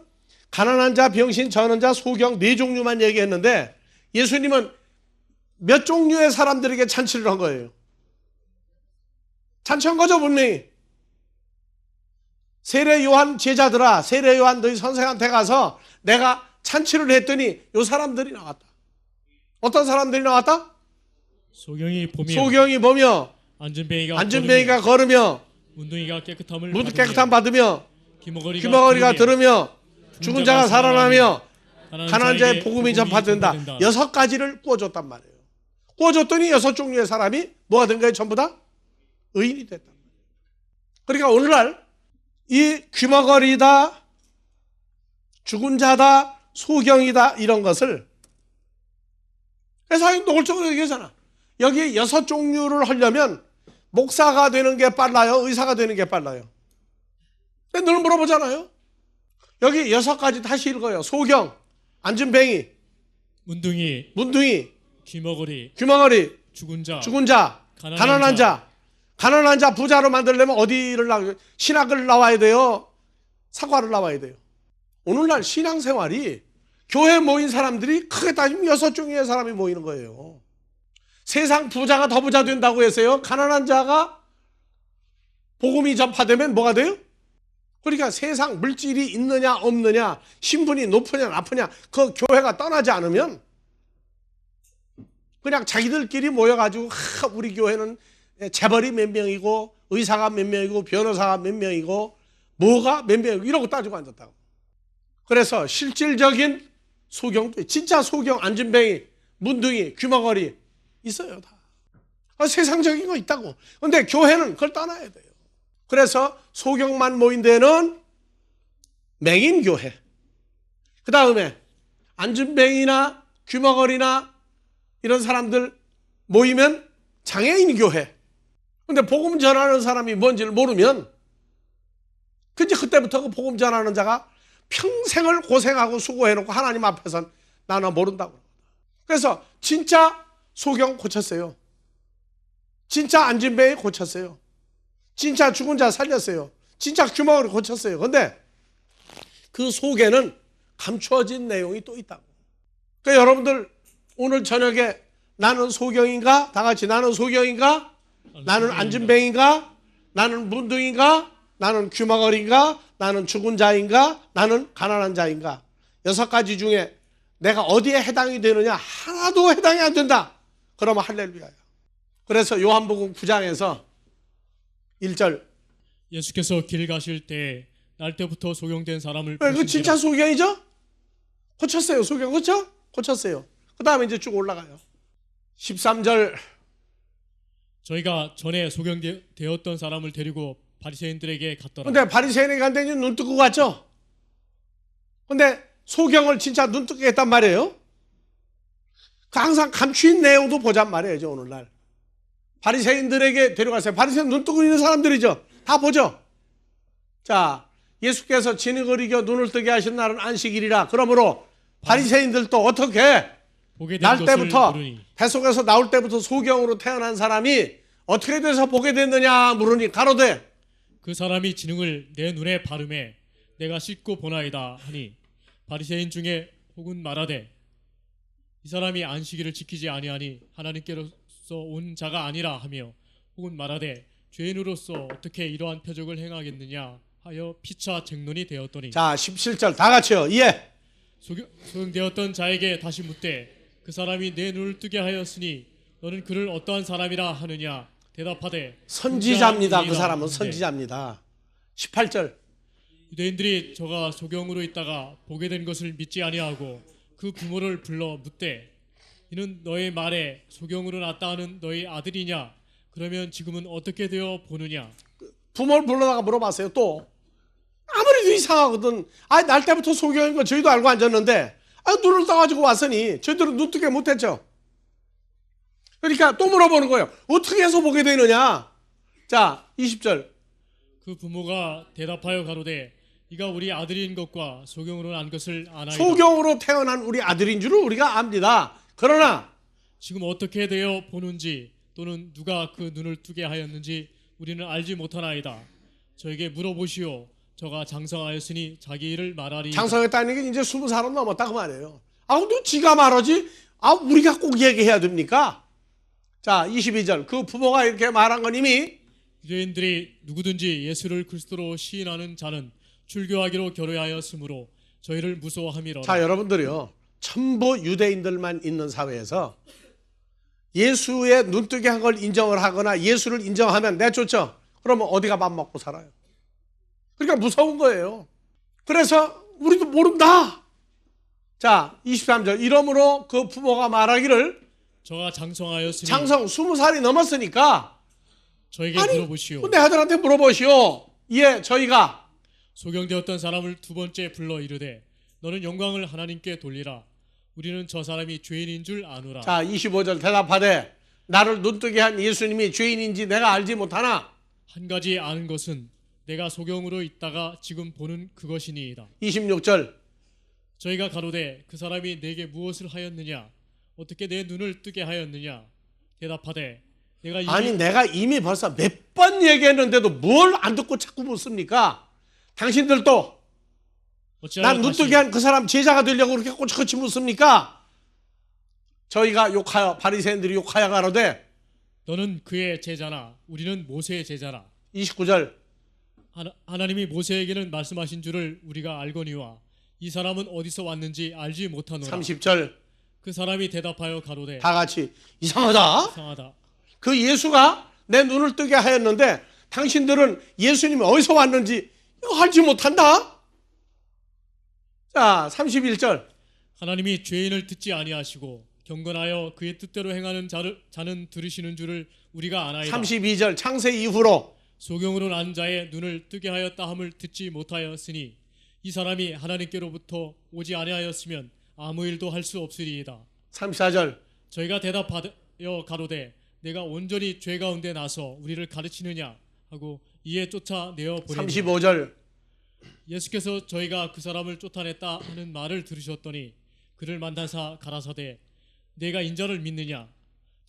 가난한 자, 병신, 전원자, 소경 네 종류만 얘기했는데 예수님은 몇 종류의 사람들에게 잔치를 한 거예요? 잔치한 거죠, 분명히. 세례 요한 제자들아, 세례 요한 너희 선생한테 가서 내가 잔치를 했더니 요 사람들이 나왔다. 어떤 사람들이 나왔다? 소경이 보며 앉은뱅이가 걸으며 문둥이가 깨끗함을 깨끗함 받으며 귀머거리가 들으며 죽은 자가 살아나며 가난한 자의 복음이 전파된다. 6가지를 구워줬단 말이에요. 구워줬더니 6종류의 사람이 뭐가 된 거예요? 전부 다 의인이 됐단 말이에요. 그러니까 오늘날 이 귀머거리다, 죽은 자다, 소경이다 이런 것을 그래서 노골적으로 얘기하잖아. 여기 6종류를 하려면 목사가 되는 게 빨라요? 의사가 되는 게 빨라요? 늘 물어보잖아요. 여기 6가지 다시 읽어요. 소경, 앉은뱅이, 문둥이, 귀머거리, 죽은 자, 가난한 자, 부자로 만들려면 어디를 신학을 나와야 돼요? 사과를 나와야 돼요. 오늘날 신앙생활이 교회 모인 사람들이 크게 따지면 6종류의 사람이 모이는 거예요. 세상 부자가 더 부자 된다고 해서요. 가난한 자가 복음이 전파되면 뭐가 돼요? 그러니까 세상 물질이 있느냐 없느냐, 신분이 높으냐 나쁘냐 그 교회가 떠나지 않으면 그냥 자기들끼리 모여가지고 우리 교회는 재벌이 몇 명이고 의사가 몇 명이고 변호사가 몇 명이고 뭐가 몇 명이고 이러고 따지고 앉았다고. 그래서 실질적인 소경도 진짜 소경, 앉은뱅이, 문둥이, 귀머거리 있어요 다. 세상적인 거 있다고. 근데 교회는 그걸 떠나야 돼요. 그래서 소경만 모인 데는 맹인교회, 그 다음에 안진뱅이나 귀머거리나 이런 사람들 모이면 장애인 교회. 근데 복음 전하는 사람이 뭔지를 모르면 그때부터 그 복음 전하는 자가 평생을 고생하고 수고해놓고 하나님 앞에서 나는 모른다고. 그래서 진짜 소경 고쳤어요. 진짜 안진뱅이 고쳤어요. 진짜 죽은 자 살렸어요. 진짜 귀머거리 고쳤어요. 근데 그 속에는 감추어진 내용이 또 있다고. 그러니까 여러분들 오늘 저녁에 나는 소경인가? 다 같이 나는 소경인가? 나는 안진뱅인가? 나는 문둥인가? 나는 귀머거리인가? 나는 죽은 자인가? 나는 가난한 자인가? 6가지 중에 내가 어디에 해당이 되느냐? 하나도 해당이 안 된다. 그러면 할렐루야야. 그래서 요한복음 9장에서 1절 예수께서 길 가실 때 날 때부터 소경된 사람을 그 진짜 소경이죠? 고쳤어요. 소경 그렇죠? 고쳤어요. 그 다음에 이제 쭉 올라가요. 13절 저희가 전에 소경되었던 사람을 데리고 바리새인들에게 갔더라. 근데 바리새인에게 간다니 눈 뜨고 갔죠? 근데 소경을 진짜 눈 뜨게 했단 말이에요. 그 항상 감추인 내용도 보잔 말이에요. 오늘날 바리새인들에게 데려갔어요. 바리새인 눈 뜨고 있는 사람들이죠. 다 보죠. 자, 예수께서 진흙을 이겨 눈을 뜨게 하신 날은 안식일이라. 그러므로 바리새인들도 어떻게 날 때부터 뱃속에서 나올 때부터 소경으로 태어난 사람이 어떻게 돼서 보게 됐느냐 물으니 가로되 그 사람이 진흙을 내 눈에 바르매 내가 씻고 보나이다 하니 바리새인 중에 혹은 말하되 이 사람이 안식일을 지키지 아니하니 하나님께로서 온 자가 아니라 하며 혹은 말하되 죄인으로서 어떻게 이러한 표적을 행하겠느냐 하여 피차 쟁론이 되었더니 자 17절 다 같이요. 예. 소경되었던 자에게 다시 묻되 그 사람이 내 눈을 뜨게 하였으니 너는 그를 어떠한 사람이라 하느냐 대답하되 선지자입니다. 그 사람은 선지자입니다. 18절 유대인들이 저가 소경으로 있다가 보게 된 것을 믿지 아니하고 그 부모를 불러 묻되 이는 너의 말에 소경으로 났다 하는 너의 아들이냐 그러면 지금은 어떻게 되어 보느냐. 부모를 불러다가 물어봤어요. 또 아무래도 이상하거든. 날 때부터 소경인 거 저희도 알고 앉았는데 눈을 떠가지고 왔으니 저희들은 눈 뜨게 못했죠. 그러니까 또 물어보는 거예요. 어떻게 해서 보게 되느냐. 자 20절 그 부모가 대답하여 가로되 이가 우리 아들인 것과 소경으로 난 것을 아나이다. 소경으로 태어난 우리 아들인 줄을 우리가 압니다. 그러나 지금 어떻게 되어 보는지 또는 누가 그 눈을 뜨게 하였는지 우리는 알지 못하나이다. 저에게 물어보시오. 저가 장성하였으니 자기 일을 말하리. 장성했다는 게 이제 20살은 넘었다 그 말이에요. 또 지가 말하지. 우리가 꼭 얘기해야 됩니까? 자 22절 그 부모가 이렇게 말한 건 이미 유대인들이 누구든지 예수를 그리스도로 시인하는 자는 출교하기로 결의하였으므로 저희를 무서워함이로라. 자 여러분들이요 전부 유대인들만 있는 사회에서 예수의 눈뜨게 한 걸 인정을 하거나 예수를 인정하면 내쫓죠. 그러면 어디가 밥 먹고 살아요. 그러니까 무서운 거예요. 그래서 우리도 모른다. 자 23절 이러므로 그 부모가 말하기를 저가 장성하였으니 20살이 넘었으니까 저에게 물어보시오. 내 아들한테 물어보시오. 예 저희가 소경되었던 사람을 두 번째 불러 이르되 너는 영광을 하나님께 돌리라. 우리는 저 사람이 죄인인 줄 아노라. 자 25절 대답하되 나를 눈뜨게 한 예수님이 죄인인지 내가 알지 못하나 한 가지 아는 것은 내가 소경으로 있다가 지금 보는 그것이니이다. 26절 저희가 가로되 그 사람이 내게 무엇을 하였느냐 어떻게 내 눈을 뜨게 하였느냐 대답하되 내가 이미 벌써 몇 번 얘기했는데도 뭘 안 듣고 자꾸 묻습니까? 당신들도 난 눈뜨게 한 그 사람 제자가 되려고 그렇게 꼬치꼬치 묻습니까? 저희가 욕하여 바리새인들이 욕하여 가로되 너는 그의 제자나 우리는 모세의 제자라. 29절 하나님이 모세에게는 말씀하신 줄을 우리가 알거니와 이 사람은 어디서 왔는지 알지 못하노라. 30절 그 사람이 대답하여 가로되 다 같이 이상하다. 이상하다. 그 예수가 내 눈을 뜨게 하였는데 당신들은 예수님이 어디서 왔는지 이거 알지 못한다. 자 31절 하나님이 죄인을 듣지 아니하시고 경건하여 그의 뜻대로 행하는 자는 들으시는 줄을 우리가 아나이다. 32절 창세 이후로 소경으로 난 자의 눈을 뜨게 하였다 함을 듣지 못하였으니 이 사람이 하나님께로부터 오지 아니하였으면 아무 일도 할 수 없으리이다. 34절. 저희가 대답하여 가로되 내가 온전히 죄 가운데 나서 우리를 가르치느냐 하고 이에 쫓아내어 보내니 35절. 예수께서 저희가 그 사람을 쫓아냈다 하는 말을 들으셨더니 그를 만나사 가라사대 내가 인자를 믿느냐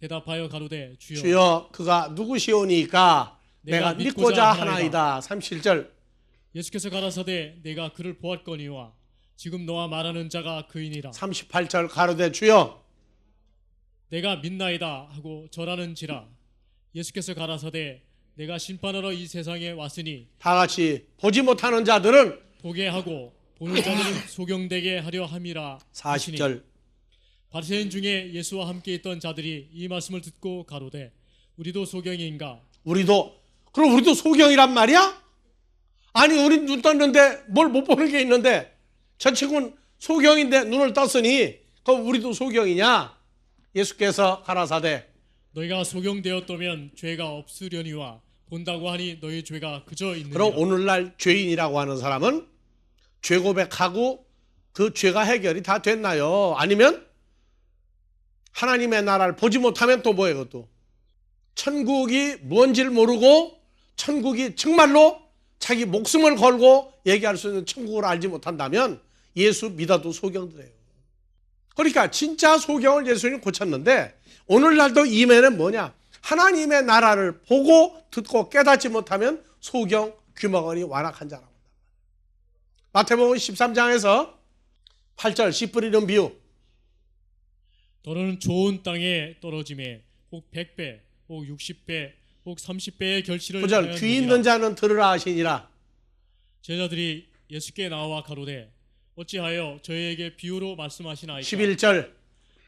대답하여 가로되 주여, 주여 그가 누구시오니까 내가 믿고자 하나이다. 37절. 예수께서 가라사대 내가 그를 보았거니와 지금 너와 말하는 자가 그이니라. 38절. 가로되 주여 내가 믿나이다 하고 절하는지라. 예수께서 가라사대 내가 심판하러 이 세상에 왔으니 다 같이 보지 못하는 자들은 보게 하고 보는 자들은 소경되게 하려 함이라. 40절. 바리새인 중에 예수와 함께 있던 자들이 이 말씀을 듣고 가로되 우리도 소경인가. 그럼 우리도 소경이란 말이야? 아니 우리 눈 떴는데 뭘 못 보는 게 있는데 저 친구는 소경인데 눈을 떴으니 그럼 우리도 소경이냐? 예수께서 가라사대 너희가 소경되었다면 죄가 없으려니와 본다고 하니 너희 죄가 그저 있느니라. 그럼 오늘날 죄인이라고 하는 사람은 죄 고백하고 그 죄가 해결이 다 됐나요? 아니면 하나님의 나라를 보지 못하면 또 뭐예요? 그것도 천국이 뭔지를 모르고 천국이 정말로 자기 목숨을 걸고 얘기할 수 있는 천국을 알지 못한다면 예수 믿어도 소경들이에요. 그러니까 진짜 소경을 예수님이 고쳤는데 오늘날도 이면은 뭐냐? 하나님의 나라를 보고 듣고 깨닫지 못하면 소경 귀머거리 완악한 자라고 한다. 마태복음 13장에서 8절 씨 뿌리는 비유. 너는 좋은 땅에 떨어짐에 혹 100배 혹 60배 혹 30배의 결실을 9절 귀 있는 자는 들으라 하시니라. 제자들이 예수께 나와 가로되 어찌하여 저희에게 비유로 말씀하시나이까. 11절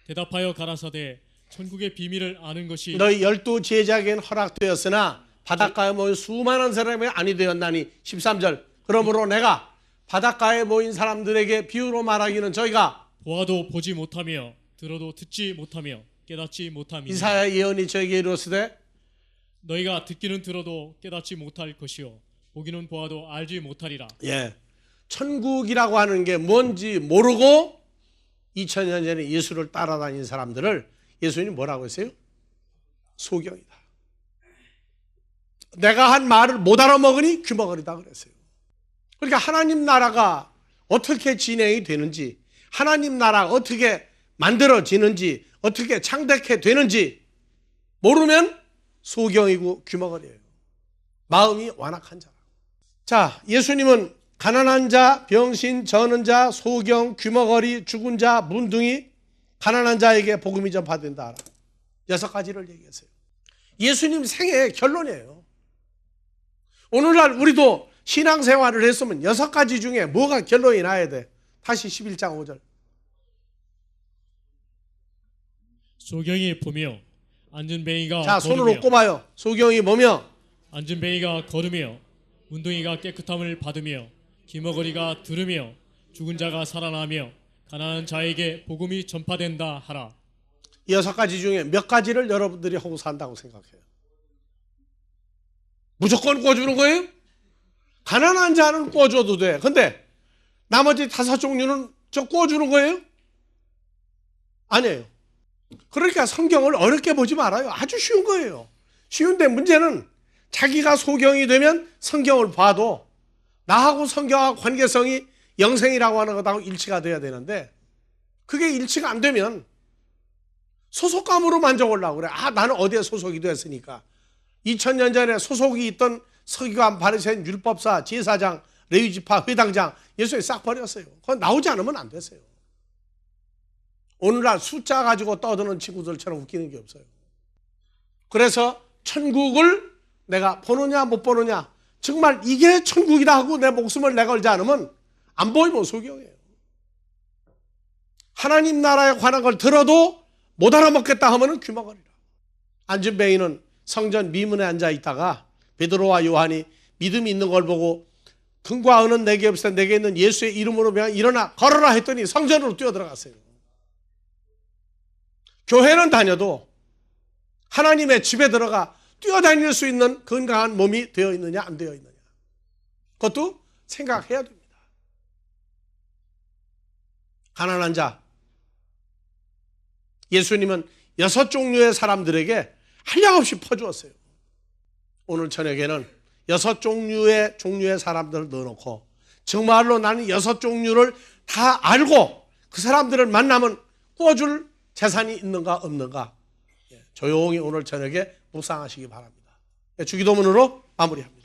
대답하여 가라사대 천국의 비밀을 아는 것이 너희 12 제자에게는 허락되었으나 바닷가에 모인 수많은 사람이 아니 되었나니. 13절 그러므로 내가 바닷가에 모인 사람들에게 비유로 말하기는 저희가 보아도 보지 못하며 들어도 듣지 못하며 깨닫지 못함이니 이사야 예언이 저에게 이르시되 너희가 듣기는 들어도 깨닫지 못할 것이요 보기는 보아도 알지 못하리라. 예, 천국이라고 하는 게 뭔지 모르고 2000년 전에 예수를 따라다닌 사람들을 예수님이 뭐라고 했어요? 소경이다. 내가 한 말을 못 알아먹으니 귀머거리다 그랬어요. 그러니까 하나님 나라가 어떻게 진행이 되는지, 하나님 나라가 어떻게 만들어지는지, 어떻게 창대케 되는지 모르면 소경이고 귀머거리예요. 마음이 완악한 자라. 자, 예수님은 가난한 자, 병신, 저는 자, 소경, 귀머거리, 죽은 자, 문둥이, 가난한 자에게 복음이 전파된다 하라. 6가지를 얘기했어요. 예수님 생애의 결론이에요. 오늘날 우리도 신앙생활을 했으면 6가지 중에 뭐가 결론이 나야 돼? 다시 11장 5절. 소경이 보며 앉은 뱅이가 자, 걸으며 손으로 꼽아요. 소경이 뭐며? 앉은 뱅이가 걸으며 문둥이가 깨끗함을 받으며 기머거리가 들으며 죽은 자가 살아나며 가난한 자에게 복음이 전파된다 하라. 이 6가지 중에 몇 가지를 여러분들이 하고 산다고 생각해요? 무조건 꿔주는 거예요? 가난한 자는 꿔줘도 돼. 근데 나머지 5종류는 저 꿔주는 거예요? 아니에요. 그러니까 성경을 어렵게 보지 말아요. 아주 쉬운 거예요. 쉬운데 문제는 자기가 소경이 되면 성경을 봐도 나하고 성경하고 관계성이 영생이라고 하는 것하고 일치가 돼야 되는데 그게 일치가 안 되면 소속감으로 만족하려고 그래. 아, 나는 어디에 소속이 됐으니까. 2000년 전에 소속이 있던 서기관, 바리새인, 율법사, 제사장, 레위지파, 회당장 예수님이 싹 버렸어요. 그건 나오지 않으면 안 됐어요. 오늘날 숫자 가지고 떠드는 친구들처럼 웃기는 게 없어요. 그래서 천국을 내가 보느냐 못 보느냐, 정말 이게 천국이다 하고 내 목숨을 내걸지 않으면 안 보이면 소경이에요. 하나님 나라에 관한 걸 들어도 못 알아먹겠다 하면 귀머거리라. 앉은 뱅이는 성전 미문에 앉아 있다가 베드로와 요한이 믿음이 있는 걸 보고 금과 은은 내게 없으나 내게 있는 예수의 이름으로 그냥 일어나 걸어라 했더니 성전으로 뛰어들어갔어요. 교회는 다녀도 하나님의 집에 들어가 뛰어다닐 수 있는 건강한 몸이 되어 있느냐 안 되어 있느냐, 그것도 생각해야 됩니다. 가난한 자. 예수님은 6종류의 사람들에게 한량없이 퍼주었어요. 오늘 저녁에는 6종류의 사람들을 넣어놓고 정말로 나는 6종류를 다 알고 그 사람들을 만나면 구워줄 재산이 있는가 없는가 조용히 오늘 저녁에 묵상하시기 바랍니다. 주기도문으로 마무리합니다.